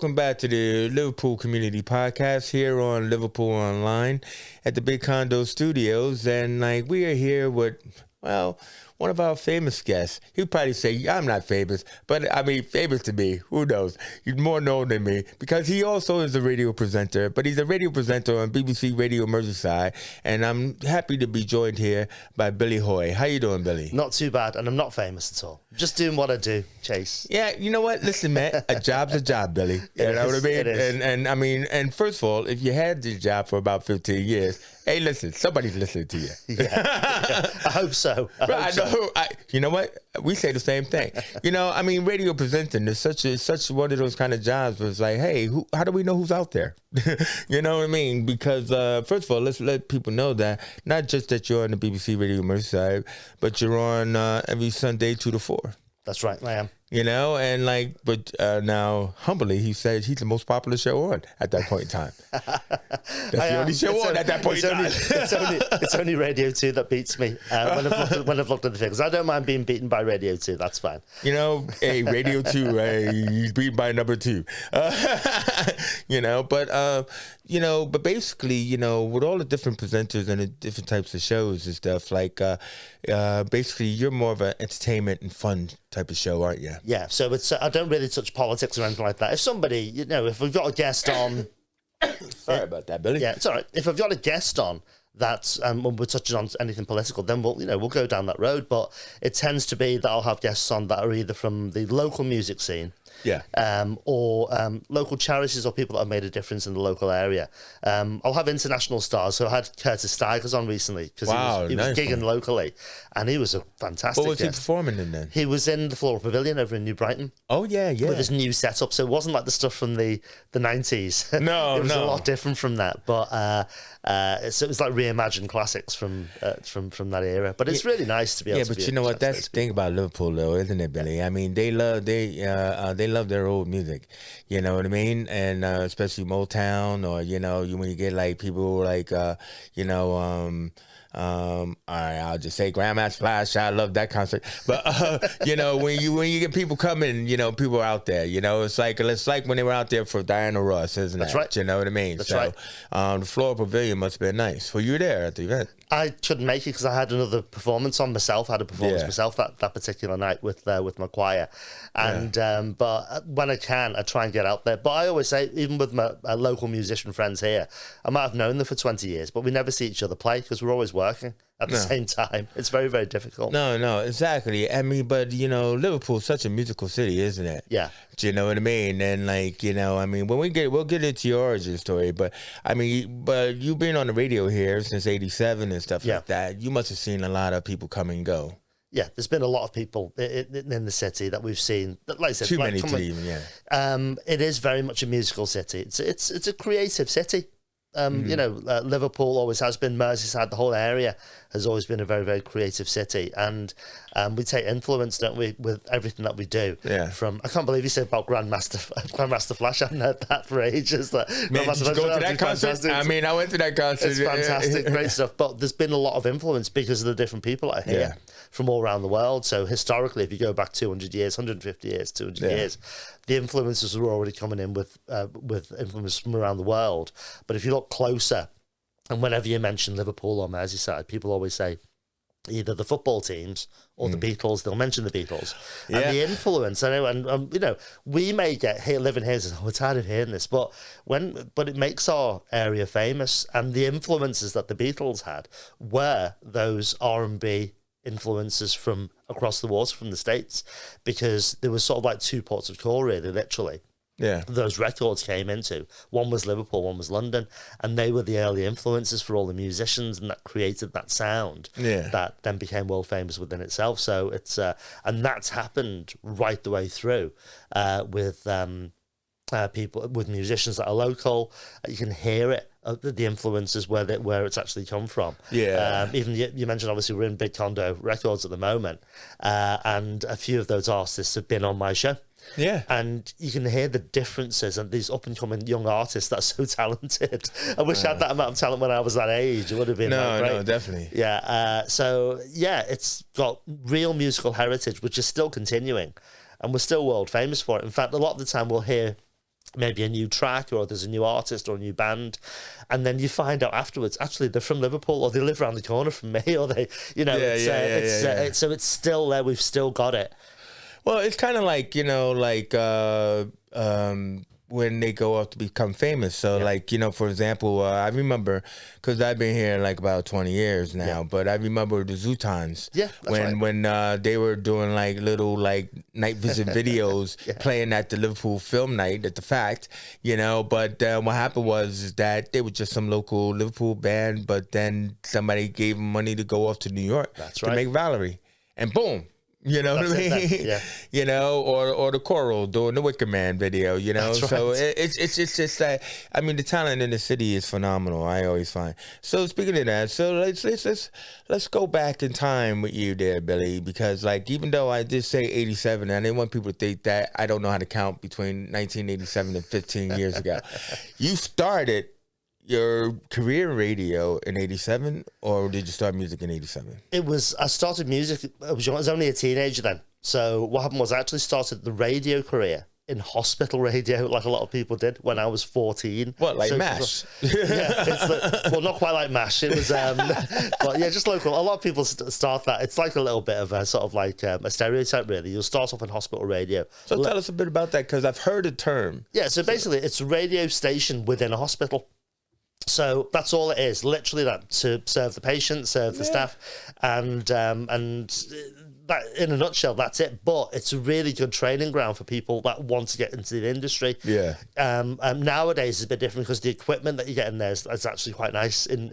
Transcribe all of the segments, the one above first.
welcome back to the Liverpool Community Podcast here on Liverpool Online at the Big Condo Studios. And like we are here with, well, one of our famous guests. He'd probably say, I'm not famous, but I mean, famous to me. Who knows? He's more known than me because he also is a radio presenter, but he's a radio presenter on BBC Radio Merseyside. And I'm happy to be joined here by Billy Hui. How you doing, Billy? Not too bad, and I'm not famous at all. Just doing what I do, Chase. Yeah, you know what? Listen, man, a job's a job, Billy. You know what I mean? It is. And I mean, and first of all, if you had this job for about 15 years, hey, listen, somebody's listening to you. Yeah. I hope so. I know. You know what? We say the same thing. You know, I mean, radio presenting is such one of those kind of jobs where it's like, hey, how do we know who's out there? You know what I mean? Because first of all, let's let people know that not just that you're on the BBC Radio Merseyside, but you're on every Sunday 2 to 4. That's right, I am. You know, and like, but now, humbly, he said he's the most popular show on at that point in time. That's the only show on at that point in time. It's only Radio 2 that beats me when I've looked at the figures. I don't mind being beaten by Radio 2. That's fine. You know, hey, Radio 2, he's beaten by number 2. You know, but basically, you know, with all the different presenters and the different types of shows and stuff, like, basically, you're more of an entertainment and fun type of show, aren't you? Yeah, so I don't really touch politics or anything like that. If somebody, you know, if we've got a guest on... Sorry about that, Billy. Yeah, it's all right. If I've got a guest on that's when we're touching on anything political, then we'll go down that road. But it tends to be that I'll have guests on that are either from the local music scene, yeah, or local charities or people that have made a difference in the local area. I'll have international stars. So I had Curtis Stigers on recently because he was gigging locally, and he was a fantastic What was guest. he performing in then? He was in the Floral Pavilion over in New Brighton. Oh, yeah. With his new setup. So it wasn't like the stuff from the 90s. No, it was a lot different from that. But so it was like reimagined classics from that era. But it's really nice to be able to but you know what? That's the thing about Liverpool, though, isn't it, Billy? I mean, they love their old music. You know what I mean? And especially Motown, or, you know, when you get like people like, you know, all right, I'll just say Grandma's Flash. I love that concert. But you know, when you get people coming, you know, people are out there. You know, it's like when they were out there for Diana Ross, isn't it? That's right. You know what I mean? That's so, right. The Floral Pavilion must have been nice. Well, you were there at the event. I couldn't make it because I had another performance on myself. I had a performance myself that particular night with my choir, and but when I can, I try and get out there. But I always say, even with my local musician friends here, I might have known them for 20 years, but we never see each other play because we're always working at the same time. It's very, very difficult. No, exactly. I mean, but you know, Liverpool's such a musical city, isn't it? Yeah. Do you know what I mean? And like, you know, I mean, when we'll get into your origin story, but I mean, but you've been on the radio here since '87 and stuff like that. You must have seen a lot of people come and go. Yeah, there's been a lot of people in the city that we've seen. Like I said, too many to even. Yeah. It is very much a musical city. It's a creative city. You know, Liverpool always has been. Merseyside, the whole area has always been a very, very creative city, and we take influence, don't we, with everything that we do. Yeah. I can't believe you said about Grandmaster Flash. I haven't heard that for ages. Man, did you go to that concert? Fantastic. I mean, I went to that concert. It's fantastic, great stuff. But there's been a lot of influence because of the different people that are here from all around the world. So historically, if you go back 200 years, 150 years, 200 years, the influences were already coming in with influence from around the world. But if you look closer, and whenever you mention Liverpool or Merseyside, people always say either the football teams or the Beatles. They'll mention the Beatles and the influence. I know, and you know, we may get here living here. Oh, we're tired of hearing this, but it makes our area famous. And the influences that the Beatles had were those R&B influences from across the water from the States, because there was sort of like two ports of call, really, literally. Yeah, those records came into. One was Liverpool, one was London, and they were the early influences for all the musicians, and that created that sound that then became world famous within itself. So it's and that's happened right the way through with people, with musicians that are local. You can hear it, the influences where it's actually come from. Yeah. Even you mentioned, obviously, we're in Big Condo Records at the moment, and a few of those artists have been on my show. Yeah. And you can hear the differences, and these up-and-coming young artists that are so talented. I wish I had that amount of talent when I was that age. It would have been great. No, definitely. Yeah. So, yeah, it's got real musical heritage, which is still continuing, and we're still world famous for it. In fact, a lot of the time we'll hear maybe a new track, or there's a new artist or a new band, and then you find out afterwards, actually they're from Liverpool, or they live around the corner from me, or they, you know, so it's still there. We've still got it. Well, it's kind of like, you know, like when they go off to become famous. So, like, you know, for example, I remember, because I've been here like about 20 years now, but I remember the Zootons. Yeah, when they were doing like little like night visit videos playing at the Liverpool film night at the Fact, you know. But what happened was that they were just some local Liverpool band, but then somebody gave them money to go off to New York to make Valerie, and boom. You know what I mean? You know, or the Coral doing the Wicker Man video, you know? So it's just that, I mean, the talent in the city is phenomenal, I always find. So speaking of that, so let's go back in time with you there, Billy, because like, even though I did say 87, I didn't want people to think that I don't know how to count between 1987 and 15 years ago. You started your career in radio in 87, or did you start music in 87? I started music, I was only a teenager then. So what happened was I actually started the radio career in hospital radio, like a lot of people did, when I was 14. What, like MASH? Well, not quite like MASH. It was, but yeah, just local. A lot of people start that. It's like a little bit of a sort of like a stereotype, really. You'll start off in hospital radio. So tell us a bit about that, because I've heard the term. Yeah, so basically it's a radio station within a hospital. So that's all it is, literally that, to serve the patient, serve the staff, and that, in a nutshell, that's it. But it's a really good training ground for people that want to get into the industry. Yeah. Nowadays it's a bit different because the equipment that you get in there is actually quite nice in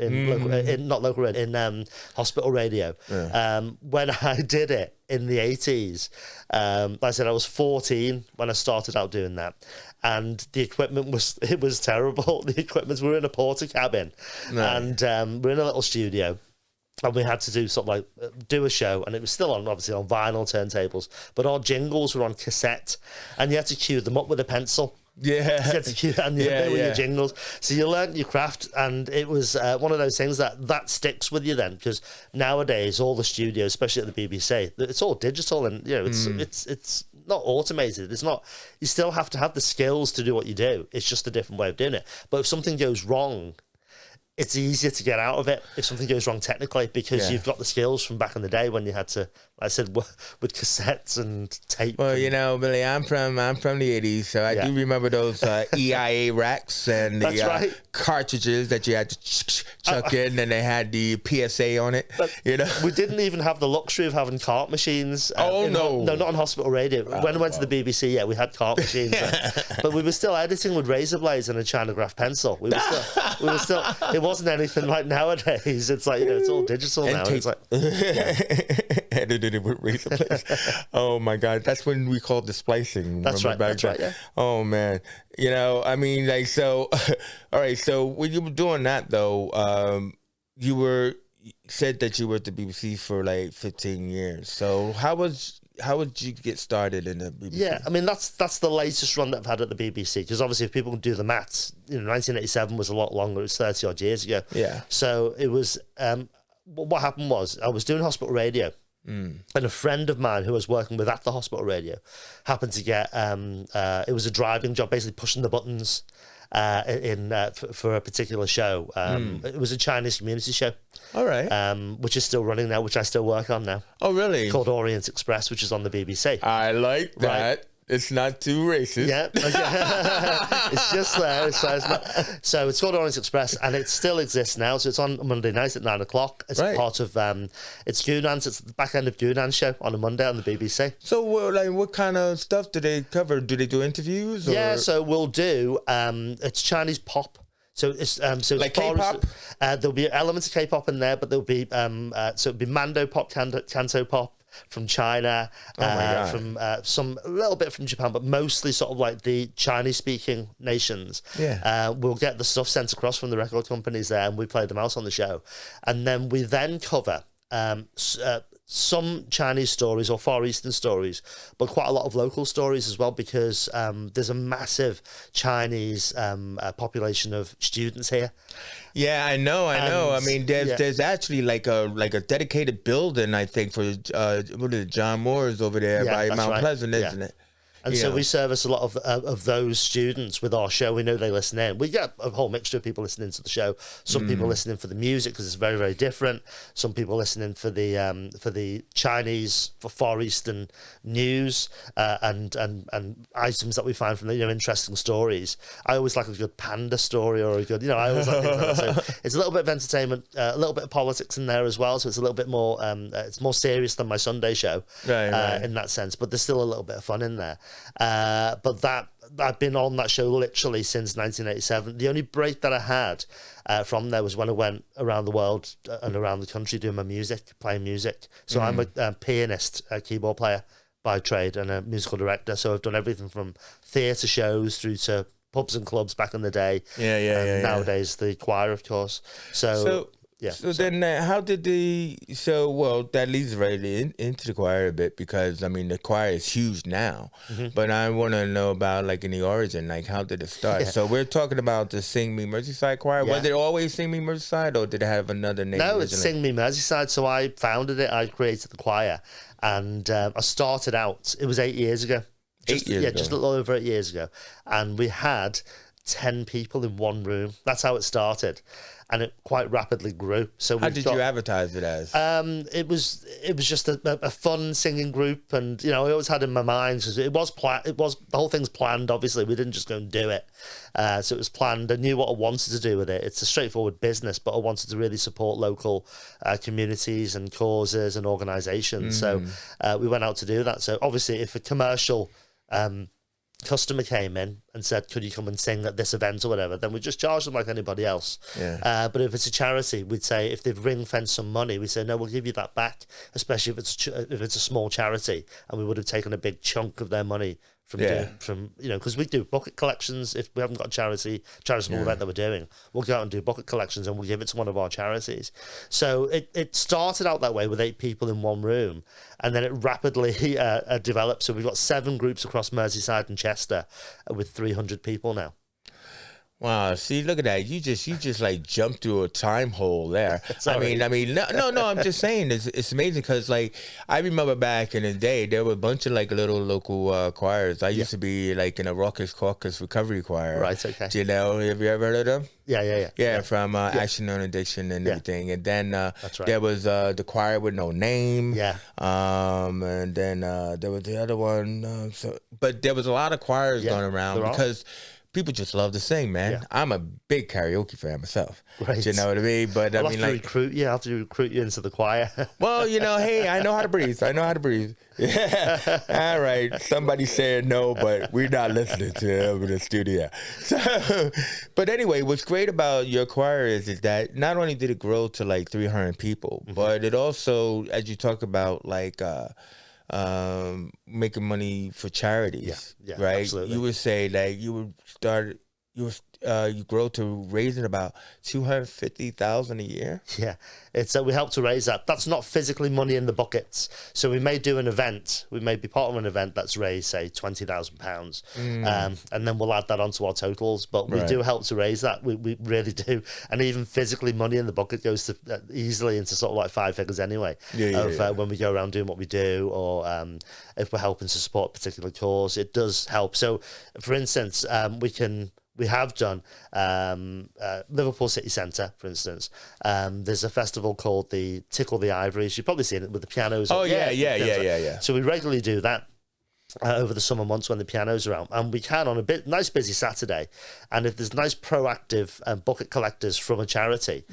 hospital radio. Yeah. When I did it in the 80s, like I said, I was 14 when I started out doing that. And the equipment was terrible. The equipment, we were in a porter cabin, and we're in a little studio, and we had to do sort of like do a show, and it was still obviously on vinyl turntables, but our jingles were on cassette, and you had to cue them up with a pencil. Yeah, you had to cue, and they were your jingles. So you learnt your craft, and it was one of those things that sticks with you then, because nowadays all the studios, especially at the BBC, it's all digital, and you know it's not automated. It's not. You still have to have the skills to do what you do. It's just a different way of doing it. But if something goes wrong, it's easier to get out of it if something goes wrong technically, because you've got the skills from back in the day when you had to, like I said, with cassettes and tape. Well, you know, Billy, I'm from the 80s, so I do remember those EIA racks and the cartridges that you had to chuck in, and they had the PSA on it. You know, we didn't even have the luxury of having cart machines. No, not on hospital radio. When I went to the BBC, we had cart machines, but we were still editing with razor blades and a Chinograph pencil. We were still. It wasn't anything like nowadays. It's like, you know, it's all digital now. It's like edited it with razor blades. Oh my God, that's when we called the splicing. That's right. That's right. Yeah. Oh man, you know, I mean, like, so. All right, so when you were doing that though, you said that you were at the BBC for like 15 years. So how would you get started in the BBC? Yeah, I mean, that's the latest run that I've had at the BBC, because obviously if people can do the maths, you know, 1987 was a lot longer. It was 30 odd years ago. Yeah. So it was, what happened was I was doing hospital radio, and a friend of mine who was working with at the hospital radio happened to get, it was a driving job, basically pushing the buttons for a particular show. It was a Chinese community show. All right. Which is still running now, which I still work on now. Oh, really? Called Orient Express, which is on the BBC. I like that. Right. It's not too racist. Yeah. It's just there. So it's called Orient Express, and it still exists now. So it's on Monday night at 9 o'clock. It's part of, it's Goonan's. It's the back end of Goonan's show on a Monday on the BBC. So like, what kind of stuff do they cover? Do they do interviews? Or? Yeah, so we'll do, it's Chinese pop. So it's like K-pop. There'll be elements of K-pop in there, but there'll be so it'll be Mando pop, Canto pop from China, from some a little bit from Japan, but mostly sort of like the Chinese-speaking nations. Yeah, we'll get the stuff sent across from the record companies there, and we play them out on the show, and then we cover some Chinese stories or Far Eastern stories, but quite a lot of local stories as well, because there's a massive Chinese population of students here. Yeah, I know. I mean, there's actually like a dedicated building, I think, for what is it, John Moore's over there by Mount Pleasant, isn't it? And so we service a lot of those students with our show. We know they listen in. We get a whole mixture of people listening to the show. Some people listening for the music because it's very, very different. Some people listening for the Chinese, for Far Eastern news and items that we find from the interesting stories. I always like a good panda story or a good, I always like things like that. So it's a little bit of entertainment, a little bit of politics in there as well. So it's a little bit more, it's more serious than my Sunday show in that sense. But there's still a little bit of fun in there. But that I've been on that show literally since 1987. The only break that I had from there was when I went around the world and around the country doing my music, playing music. So I'm a pianist, a keyboard player by trade, and a musical director. So I've done everything from theatre shows through to pubs and clubs back in the day. Nowadays, the choir, of course. So then how did that leads right into the choir a bit, because I mean the choir is huge now, but I want to know about like in the origin, like how did it start? So we're talking about the Sing Me Merseyside choir. Was it always Sing Me Merseyside, or did it have another name? No, it's Sing Me Merseyside. So I founded it, I created the choir, and I started out, it was 8 years ago. Just a little over 8 years ago. And we had 10 people in one room. That's how it started. And it quite rapidly grew. So how did you advertise it as? It was just a fun singing group, and I always had in my mind, because it was the whole thing's planned. Obviously, we didn't just go and do it. So it was planned. I knew what I wanted to do with it. It's a straightforward business, but I wanted to really support local communities and causes and organisations. So we went out to do that. So obviously, if a commercial customer came in and said, could you come and sing at this event or whatever, then we just charge them like anybody else. But if it's a charity, we'd say, if they've ring-fenced some money, we say, no, we'll give you that back, especially if it's a small charity, and we would have taken a big chunk of their money from because we do bucket collections. If we haven't got a charitable event that we're doing, we'll go out and do bucket collections, and we'll give it to one of our charities. So it started out that way with 8 people in one room, and then it rapidly developed. So we've got 7 groups across Merseyside and Chester with 300 people now. Wow! See, look at that. You just like jumped through a time hole there. I mean, no. I'm just saying it's amazing, because like I remember back in the day there were a bunch of like little local choirs. I used to be like in a Raucous Caucus recovery choir. Right. Okay. Do you know? Have you ever heard of them? Yeah. From Action on Addiction and everything. And then there was the choir with no name. Yeah. And then there was the other one. But there was a lot of choirs going around because people just love to sing, man. Yeah. I'm a big karaoke fan myself. Right. You know what I mean? But I'll have to recruit you into the choir. Well, hey, I know how to breathe. Yeah. All right. Somebody said no, but we're not listening to them in the studio. So, but anyway, what's great about your choir is that not only did it grow to like 300 people, but it also, as you talk about, like, making money for charities, right? Absolutely. You would say that you grow to raising about $250,000 a year. Yeah, we help to raise that. That's not physically money in the buckets. So we may do an event. We may be part of an event that's raised, say, £20,000, and then we'll add that onto our totals. But we do help to raise that. We really do. And even physically, money in the bucket goes to easily into sort of like 5 figures anyway. When we go around doing what we do, or if we're helping to support a particular cause, it does help. So, for instance, we have done Liverpool City Centre, for instance. There's a festival called the Tickle the Ivories. You've probably seen it with the pianos. Oh, yeah. So we regularly do that over the summer months when the pianos are out. And we can on a nice busy Saturday. And if there's nice proactive bucket collectors from a charity,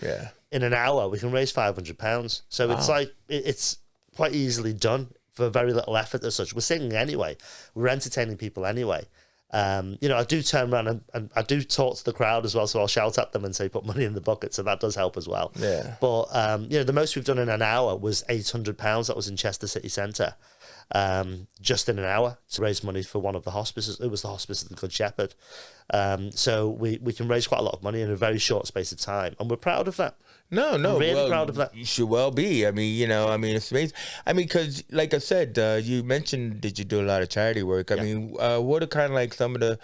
in an hour we can raise £500. So it's like, it's quite easily done for very little effort as such. We're singing anyway. We're entertaining people anyway. I do turn around and I do talk to the crowd as well, so I'll shout at them and say, put money in the bucket, so that does help as well. Yeah. But, the most we've done in an hour was £800. That was in Chester City Centre, just in an hour, to raise money for one of the hospices. It was the Hospice of the Good Shepherd. So we can raise quite a lot of money in a very short space of time, and we're proud of that. No, I'm really proud of that. You should well be. I mean, it's amazing. I mean, because like I said, you mentioned that you do a lot of charity work. I mean, what are kind of like some of the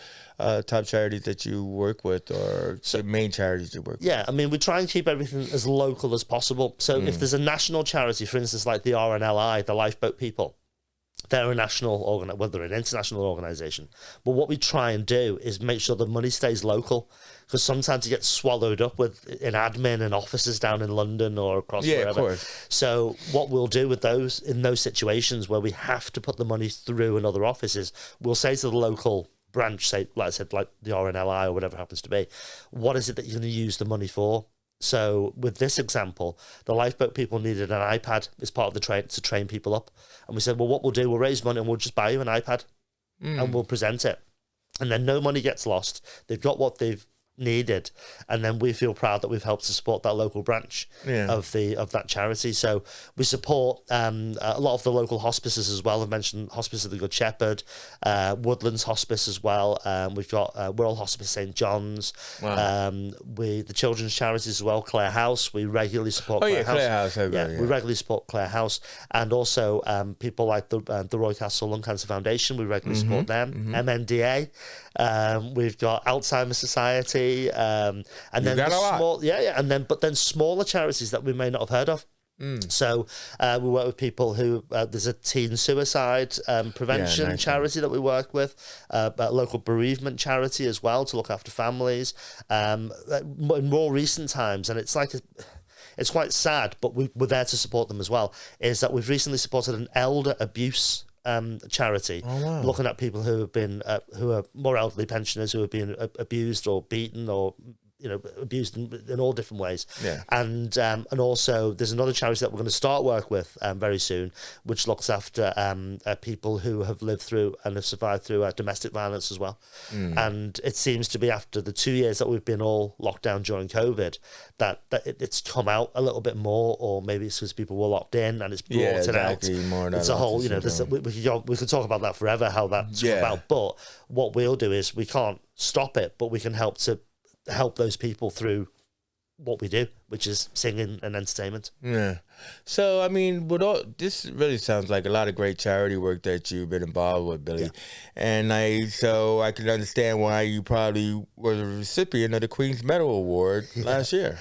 top charities that you work with, or the main charities you work with? Yeah, I mean, we try and keep everything as local as possible. So if there's a national charity, for instance, like the RNLI, the Lifeboat People, they're a national well, they're an international organisation. But what we try and do is make sure the money stays local, because sometimes it gets swallowed up in admin and offices down in London or across wherever. Of course. So what we'll do with those, in those situations where we have to put the money through another office, is we'll say to the local branch, say, like I said, like the RNLI or whatever it happens to be, what is it that you're going to use the money for? So with this example, the lifeboat people needed an iPad as part of the train to train people up. And we said, well, what we'll do, we'll raise money and we'll just buy you an iPad and we'll present it. And then no money gets lost. They've got what they've needed, and then we feel proud that we've helped to support that local branch of that charity. So we support a lot of the local hospices as well. I've mentioned Hospice of the Good Shepherd, Woodlands Hospice as well. We've got Wirral Hospice St John's. The children's charities as well, Clare House. We regularly support Clare House. We regularly support Clare House, and also people like the Roy Castle Lung Cancer Foundation. We regularly support them. MNDA. We've got Alzheimer's Society. And then but then smaller charities that we may not have heard of. So we work with people who there's a teen suicide prevention charity that we work with, a local bereavement charity as well to look after families. In more recent times, and it's quite sad, but we're there to support them as well, is that we've recently supported an elder abuse charity, looking at people who have been who are more elderly pensioners who have been abused or beaten or abused in all different ways. And also there's another charity that we're going to start work with very soon, which looks after people who have lived through and have survived through domestic violence as well. And it seems to be after the 2 years that we've been all locked down during COVID that it's come out a little bit more, or maybe it's because people were locked in and it's brought it out. It's a whole, we could talk about that forever, how that's come about. But what we'll do is we can't stop it, but we can help those people through what we do, which is singing and entertainment. So, I mean, this really sounds like a lot of great charity work that you've been involved with, Billy. And so I can understand why you probably were the recipient of the Queen's Medal Award last year.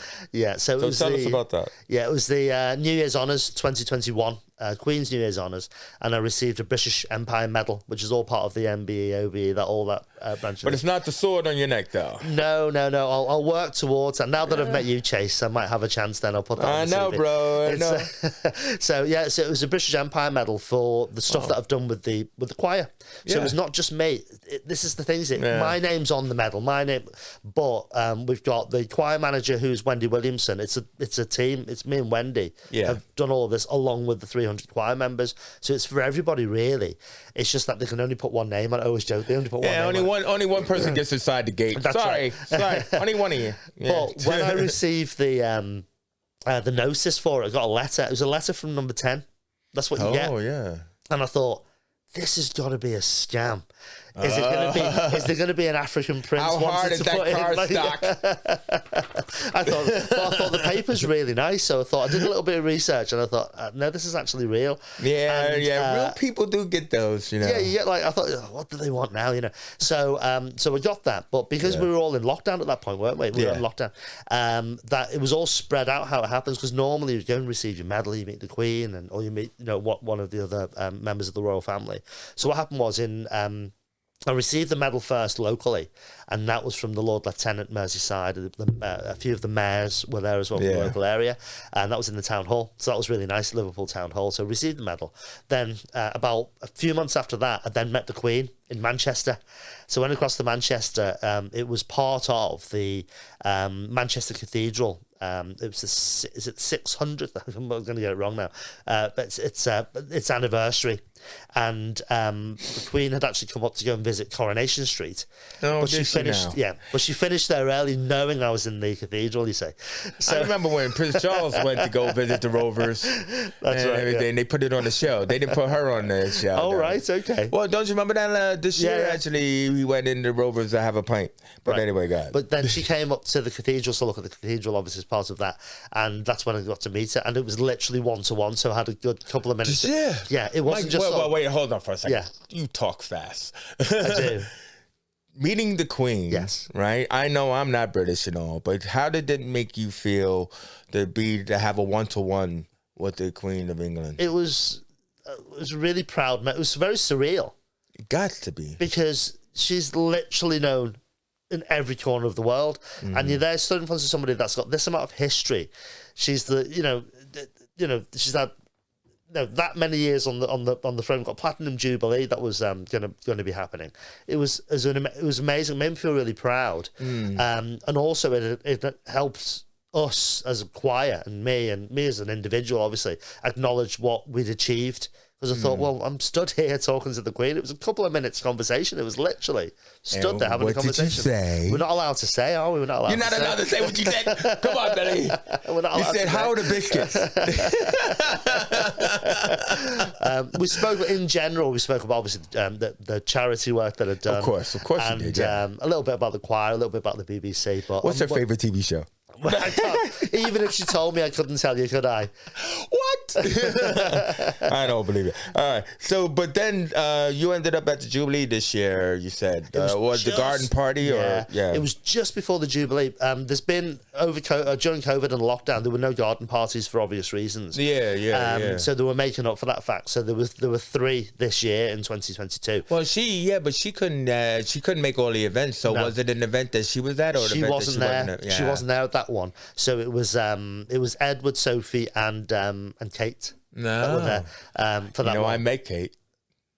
So tell us about that. It was the New Year's Honours 2021. Queen's New Year's Honours, and I received a British Empire Medal, which is all part of the MBE, OBE, that branch. But it's not the sword on your neck, though. No. I'll work towards that. Now that I've met you, Chase, I might have a chance. Then I'll put that. I know, CV. Bro. I know. So it was a British Empire Medal for the stuff that I've done with the choir. So it was not just me. This is the thing, is it? My name's on the medal. My name, but we've got the choir manager, who's Wendy Williamson. It's a team. It's me and Wendy have done all of this along with the 300 choir members. So it's for everybody, really. It's just that they can only put one name. I always joke, they only put one name. Only one person gets inside the gate. That's sorry, only one of you. But when I received the notice for it, I got a letter. It was a letter from number 10. That's what you get. And I thought, this has got to be a scam. Is there going to be an African prince? How hard is that car stock? I thought the paper's really nice, so I thought I did a little bit of research, and I thought, no, this is actually real. Real people do get those, Yeah, you get I thought, what do they want now, So we got that, but because we were all in lockdown at that point, weren't we? We were in lockdown. That it was all spread out how it happens, because normally you go and receive your medal, you meet the Queen, or you meet one of the other members of the royal family. So what happened was I received the medal first locally, and that was from the Lord Lieutenant Merseyside. A few of the mayors were there as well from the local area, and that was in the town hall. So that was really nice, Liverpool town hall. So I received the medal. Then about a few months after that, I then met the Queen in Manchester. So I went across to Manchester. It was part of the Manchester Cathedral. It was is it 600th? I'm going to get it wrong now. But it's anniversary, and the Queen had actually come up to go and visit Coronation Street. But she finished. But she finished there early, knowing I was in the cathedral. You say. So, I remember when Prince Charles went to go visit the Rovers. That's and everything. They put it on the show. They didn't put her on the show. Oh, right, okay. Well, don't you remember that this year? Actually, we went in the Rovers to have a pint. But anyway, God. But then she came up to the cathedral to look at the cathedral, obviously, as part of that. And that's when I got to meet her. And it was literally one-to-one, so I had a good couple of minutes. Yeah, it wasn't just... Wait, hold on for a second. Yeah. You talk fast. I do. Meeting the Queen, right? I know I'm not British and all, but how did it make you feel to have a one-to-one with the Queen of England? It was... really proud. It was very surreal. It got to be. Because she's literally known in every corner of the world, and you're there stood in front of somebody that's got this amount of history. She's she's had that many years on the throne. Got platinum Jubilee that was going to be happening. It was amazing. Made me feel really proud, and also it helps us as a choir and me as an individual, obviously, acknowledge what we'd achieved. Because I thought, well, I'm stood here talking to the Queen. It was a couple of minutes conversation. It was literally stood there having a conversation. What did you say? We're not allowed to say, are we? We're not allowed. You're not allowed to say what you said. Come on, Billy. We're not allowed. You said, "How are the biscuits?" We spoke in general. We spoke about obviously the charity work that I'd done. Of course, and, you did. Yeah. A little bit about the choir, a little bit about the BBC. But what's your favorite TV show? I can't, even if she told me, I couldn't tell you, could I? What? I don't believe it. All right. So, but then you ended up at the Jubilee this year. You said was the garden party or It was just before the Jubilee. There's been during COVID and lockdown, there were no garden parties for obvious reasons. Yeah. So they were making up for that fact. So there were 3 this year in 2022. Well, but she couldn't make all the events. So was it an event that she was at, or she wasn't there? She wasn't there at that one. So it was Edward, Sophie, and Kate. No, that were there, for that one. I met Kate.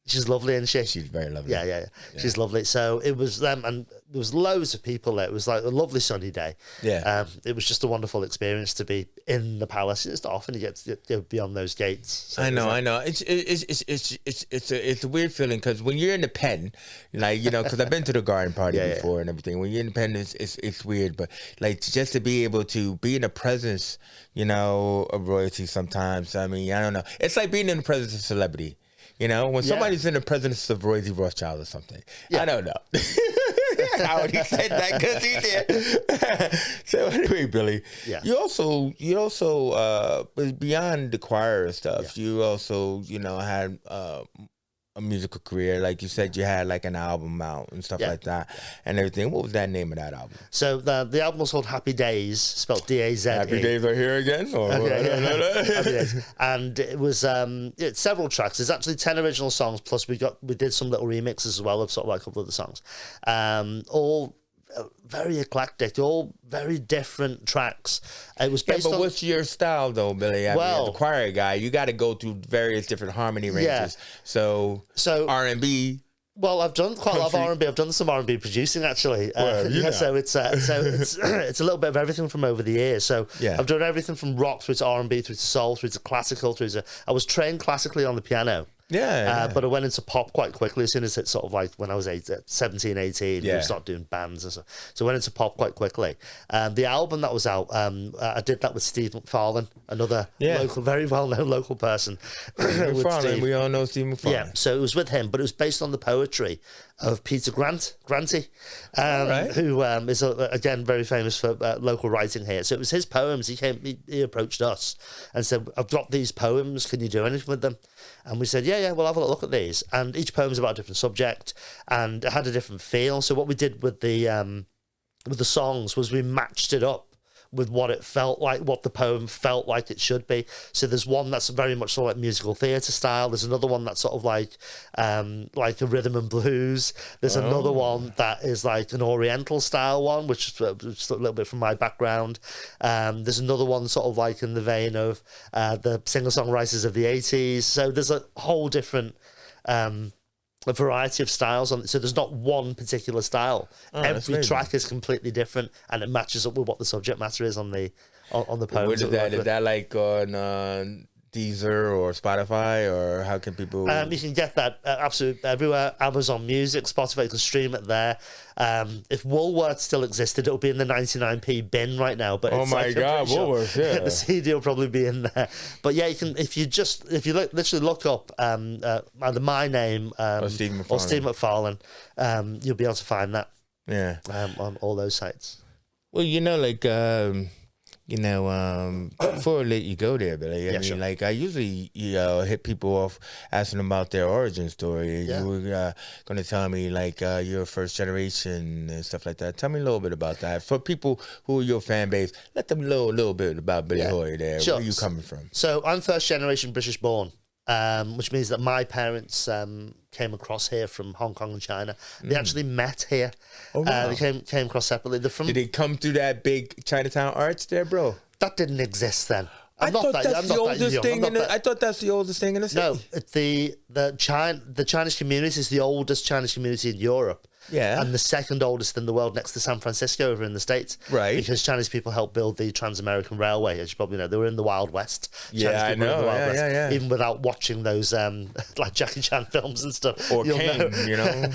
She's lovely, isn't she? She's very lovely. Yeah. She's lovely. So it was them, and there was loads of people there. It was like a lovely sunny day. Yeah. It was just a wonderful experience to be in the palace. It's not often you get to go beyond those gates. So I know. It's a weird feeling because when you're in the pen, like because I've been to the garden party before and everything. When you're in the pen, it's weird, but like just to be able to be in the presence, of royalty. Sometimes, I mean, I don't know. It's like being in the presence of celebrity. When somebody's in the presence of Rosie Rothschild or something. I don't know. How would he said that? Because he did. So anyway, Billy, you also beyond the choir and stuff, you also, had a musical career. Like you said, you had like an album out and stuff like that and everything. What was that name of that album? So the album was called Happy Days, spelled D-A-Z-E. Happy Days Are Here Again? Or Happy Days. And it was several tracks. There's actually 10 original songs, plus we did some little remixes as well of sort of like a couple of the songs. All very eclectic, all very different tracks. It was based on... what's your style though, Billy? I mean, as a choir guy, you got to go through various different harmony ranges. So R&B. Well, I've done quite a lot of R&B. I've done some R&B producing actually. So it's a little bit of everything from over the years. So I've done everything from rock through to R&B, through to soul, through to classical, I was trained classically on the piano. But I went into pop quite quickly as soon as it sort of like when I was 17, 18, we started doing bands and stuff. So I went into pop quite quickly. The album that was out, I did that with Steve McFarlane, another local, very well-known local person. McFarlane, we all know Steve McFarlane. Yeah, so it was with him, but it was based on the poetry of Peter Granty, who is again very famous for local writing here. So it was his poems. He approached us and said, "I've got these poems. Can you do anything with them?" And we said, yeah, we'll have a look at these. And each poem's about a different subject, and it had a different feel. So what we did with the songs was we matched it up with what it felt like, what the poem felt like it should be. So there's one that's very much sort of like musical theatre style. There's another one that's sort of like a rhythm and blues. There's another one that is like an oriental style one, which is a little bit from my background. There's another one sort of like in the vein of the singer-songwriters of the 80s. So there's a whole different... a variety of styles on it, so there's not one particular style. Every track is completely different, and it matches up with what the subject matter is on the poems. Where is that? Is that like on Deezer or Spotify, or how can people? You can get that absolutely everywhere. Amazon Music, Spotify, you can stream it there. If Woolworths still existed, it would be in the 99p bin right now. But Woolworths, yeah. The CD will probably be in there. But yeah, you can if you literally look up either my name or Steve McFarlane, you'll be able to find that. Yeah, on all those sites. Well, before I let you go there, Billy, I mean, like I usually, hit people off asking them about their origin story. You were going to tell me like you're first generation and stuff like that. Tell me a little bit about that. For people who are your fan base, let them know a little bit about Billy Hui there. Sure. Where are you coming from? So I'm first generation British born. which means that my parents came across here from Hong Kong and China. They actually met here. Oh, wow. They came across separately. They're from, Did they come through that big Chinatown arch there, bro? that didn't exist then. I thought that's the oldest thing in the. I thought that's the oldest thing in the city. No, the Chinese community is the oldest Chinese community in Europe. Yeah. And the second oldest in the world, next to San Francisco over in the States. Right. Because Chinese people helped build the Trans-American Railway, as you probably know. They were in the Wild West. Yeah, I know. Yeah. Even without watching those like Jackie Chan films and stuff. Or King,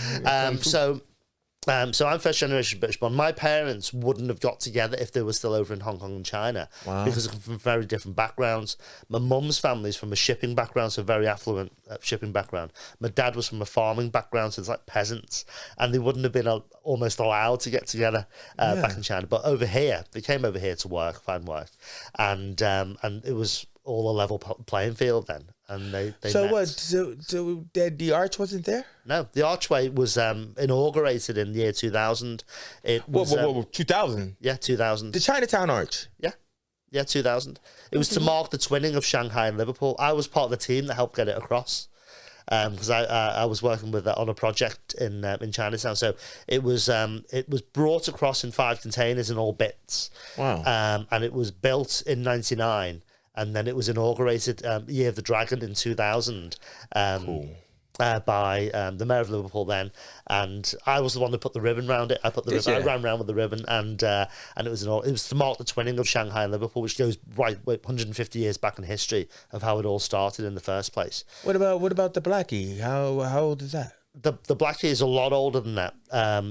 So I'm first generation British born. My parents wouldn't have got together if they were still over in Hong Kong and China because they're from very different backgrounds. My mum's family is from a shipping background, so very affluent shipping background. My dad was from a farming background, so it's like peasants, and they wouldn't have been almost allowed to get together back in China. But over here, they came over here to find work, and it was all a level playing field then. And they so met. what? So the arch wasn't there? No, the archway was inaugurated in the year 2000. It was 2000. Yeah, 2000. The Chinatown arch. Yeah, 2000. It was to mark the twinning of Shanghai and Liverpool. I was part of the team that helped get it across because I was working with on a project in Chinatown. So it was brought across in 5 containers in all bits. Wow. And it was built in 99. And then it was inaugurated Year of the Dragon in 2000 Cool. By the mayor of Liverpool then. And I was the one that put the ribbon around it. I ran around with the ribbon, and it was to mark the twinning of Shanghai and Liverpool, which goes right 150 years back in history of how it all started in the first place. What about the Blackie? How old is that? The Blackie is a lot older than that.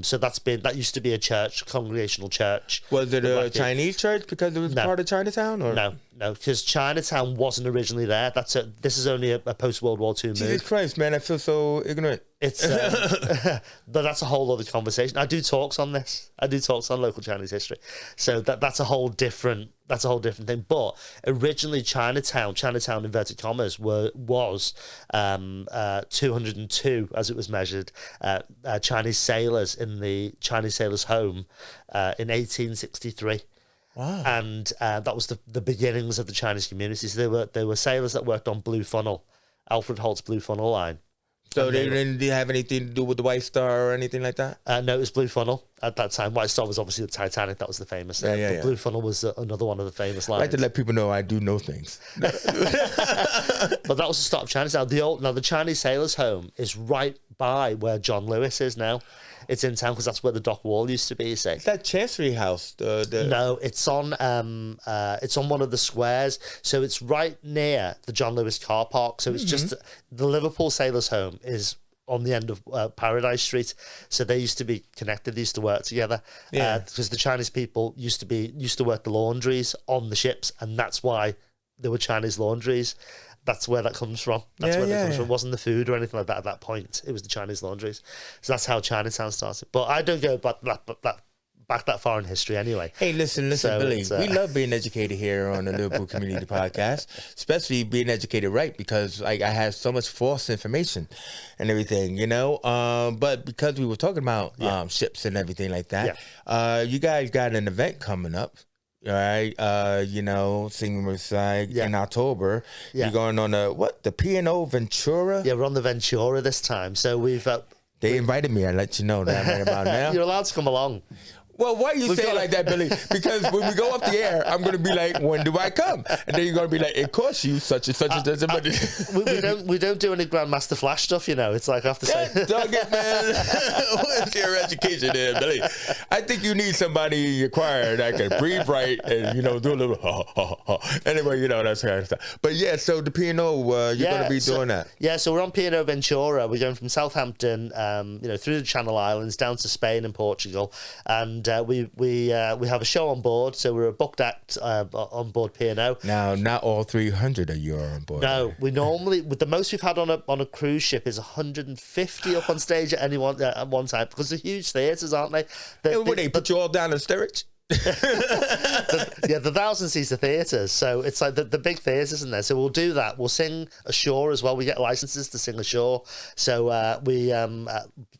So that used to be a church, congregational church. Was it a Chinese church because it was part of Chinatown? Or? No, because Chinatown wasn't originally there. This is only a post-World War II move. Jesus Christ, man, I feel so ignorant. It's but that's a whole other conversation. I do talks on this. I do talks on local Chinese history. So that's a whole different thing. But originally Chinatown inverted commas was 202 as it was measured Chinese sailors in the Chinese sailors' home in 1863. Wow. And that was the beginnings of the Chinese communities. There were sailors that worked on Blue Funnel, Alfred Holt's Blue Funnel line. So they didn't have anything to do with the White Star or anything like that? No, it was Blue Funnel at that time. White Star was obviously the Titanic. That was the famous thing. But Blue Funnel was another one of the famous lines. I like to let people know I do know things. But that was the start of Chinatown. The Chinese sailors' home is right by where John Lewis is now. It's in town because that's where the dock wall used to be. You see, is that Chancery House? No, it's on one of the squares. So it's right near the John Lewis car park. So it's just the Liverpool Sailors' Home is on the end of Paradise Street. So they used to be connected. They used to work together. Yeah. Because the Chinese people used to work the laundries on the ships, and that's why there were Chinese laundries. That's where that comes from. That's where that comes from. It wasn't the food or anything like that at that point. It was the Chinese laundries. So that's how Chinatown started. But I don't go back that far in history anyway. Hey, listen, Billy. We love being educated here on the Liverpool Community Podcast, especially being educated right, because I have so much false information and everything, But because we were talking about ships and everything like that, you guys got an event coming up. All right, SingMeresyside in October. You're going on the P&O Ventura? Yeah, we're on the Ventura this time. So they invited me. I let you know that right about now. You're allowed to come along. Well, why you say it like that, Billy? Because when we go off the air, I'm going to be like, when do I come? And then you're going to be like, it costs you such and such and such. We don't do any Grandmaster Flash stuff, It's like I have to say. Dug it, man. What's your education there, Billy? I think you need somebody in your choir that can breathe right and, do a little Anyway, that's kind of stuff. But yeah, so the P&O, you're going to be doing that. Yeah, so we're on P&O Ventura. We're going from Southampton, through the Channel Islands down to Spain and Portugal. And we have a show on board, so we're a booked act on board P&O. Now, not all 300 of you are on board. No, we normally, with the most we've had on a cruise ship is 150 up on stage at one time, because they're huge theatres, aren't they? They put you all down in steerage? the 1,000-seater theatres, so it's like the big theatres in there. So we'll do that. We'll sing ashore as well. We get licenses to sing ashore. So we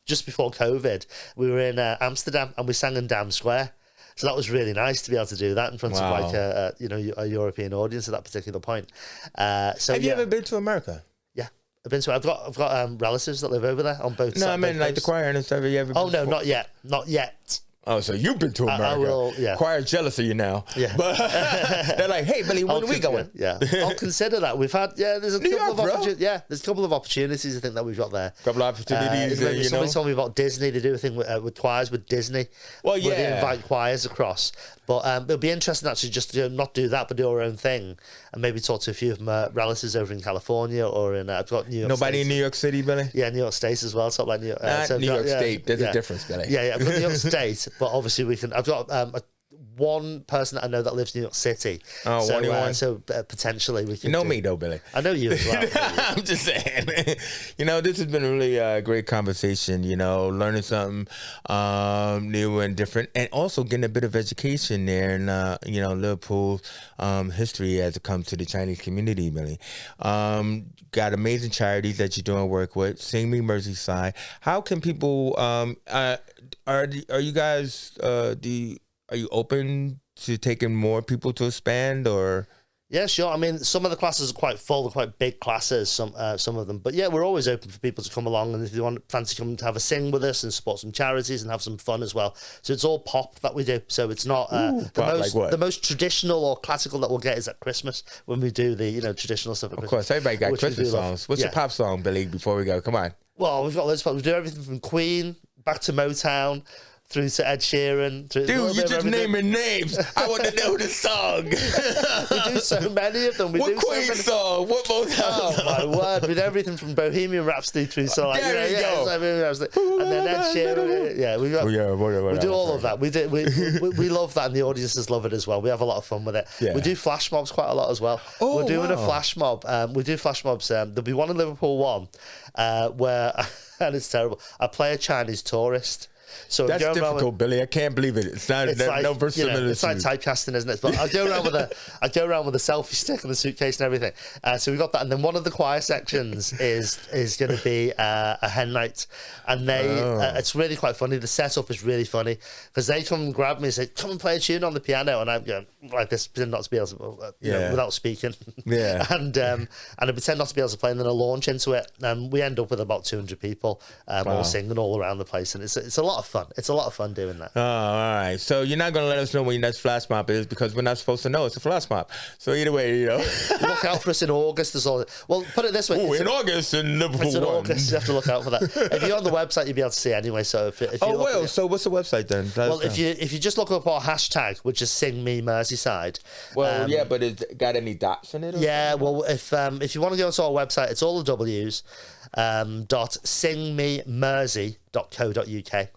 just before COVID, we were in Amsterdam and we sang in Dam Square. So that was really nice to be able to do that in front of like a European audience at that particular point. Have you ever been to America? I've been to. I've got relatives that live over there on both. No, I mean like the choir and stuff. You ever Oh no, not yet. Oh, so you've been to America. I will, yeah. Choir's jealous of you now. Yeah. But they're like, hey, Billy, when are we going? Yeah. I'll consider that. We've had, there's a couple of opportunities I think that we've got there. A couple of opportunities, somebody told me about Disney. They do a thing with choirs with Disney. Well, yeah. Where they invite choirs across. But it'll be interesting actually just to not do that, but do our own thing. And maybe talk to a few of my relatives over in California or in, I've got New York Nobody State. In New York City, Billy? Yeah, New York State as well. Sort of like New York, New York State. There's a difference, Billy. Yeah, I've got New York State, but obviously I've got one person that I know that lives in New York City. Oh, one. So potentially we can. You know me though, Billy. I know you as well. I'm just saying. This has been a really great conversation. Learning something new and different, and also getting a bit of education there in Liverpool history as it comes to the Chinese community, Billy. Got amazing charities that you're doing work with. SingMeresyside. How can people? Are you guys? Are you open to taking more people to expand or? Yeah, sure. I mean, some of the classes are quite full, they're quite big classes, some of them. But yeah, we're always open for people to come along, and if you fancy come to have a sing with us and support some charities and have some fun as well. So it's all pop that we do. So it's not the most traditional or classical that we'll get is at Christmas when we do the traditional stuff. At Christmas, of course, everybody got Christmas songs. What's your pop song, Billy? Before we go, come on. Well, we've got loads of pop. We do everything from Queen back to Motown. Through to Ed Sheeran. Dude, you're just naming names. I want to know the song. We do so many of them. What Queen song? What Motown song? Oh, my word. We do everything from Bohemian Rhapsody through to like... There you go. And then Ed Sheeran. Yeah, we do all of that. We love that, and the audiences love it as well. We have a lot of fun with it. Yeah. We do flash mobs quite a lot as well. Oh, we're doing a flash mob. We do flash mobs. There'll be one in Liverpool where, and it's terrible, I play a Chinese tourist. So that's difficult, Billy. I can't believe it. It's not no verisimilitude. It's like typecasting, isn't it? But I go around with a selfie stick and a suitcase and everything. So we got that, and then one of the choir sections is going to be a hen night, and it's really quite funny. The setup is really funny because they come and grab me and say, "Come and play a tune on the piano," and I'm going like this, pretend not to be able to, without speaking. Yeah, and I pretend not to be able to play, and then I launch into it, and we end up with about 200 people all singing all around the place, and it's a lot of fun. It's a lot of fun doing that. Oh, all right. So you're not going to let us know when your next flash mob is because we're not supposed to know it's a flash mob. So either way, look out for us in August. Well, put it this way. In August in Liverpool. It's in August. You have to look out for that. If you're on the website, you'll be able to see anyway. So so what's the website then? If you just look up our hashtag, which is SingMeresyside. Well, but it got any dots in it? Yeah. Well, if you want to go onto our website, it's all the W's. .singmemersey.co.uk.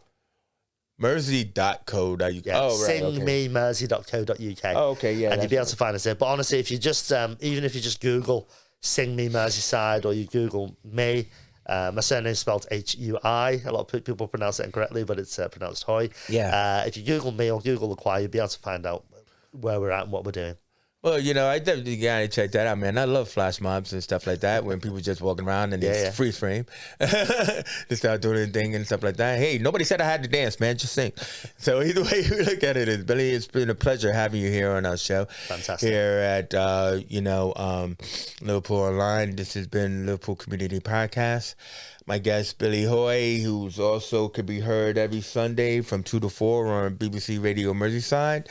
Mersey.co.uk. Yeah, singmemersey.co.uk. Oh, okay, yeah. And you'll be able to find us there. But honestly, if you just, even if you just Google Sing Me Merseyside or you Google me, my surname is spelled Hui. A lot of people pronounce it incorrectly, but it's pronounced Hui. Yeah. If you Google me or Google the choir, you'll be able to find out where we're at and what we're doing. Well, I definitely gotta check that out, man. I love flash mobs and stuff like that when people just walking around and it's freeze frame. They start doing their thing and stuff like that. Hey, nobody said I had to dance, man. Just sing. So either way you look at it, Billy, it's been a pleasure having you here on our show. Fantastic. Here at Liverpool Online. This has been Liverpool Community Podcast. My guest, Billy Hui, who's also could be heard every Sunday from 2 to 4 on BBC Radio Merseyside.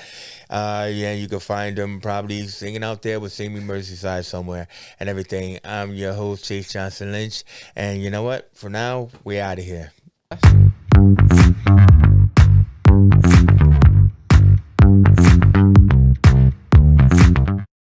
You can find him probably singing out there with Sing Me Merseyside somewhere and everything. I'm your host, Chase Johnson Lynch. And you know what? For now, we're out of here.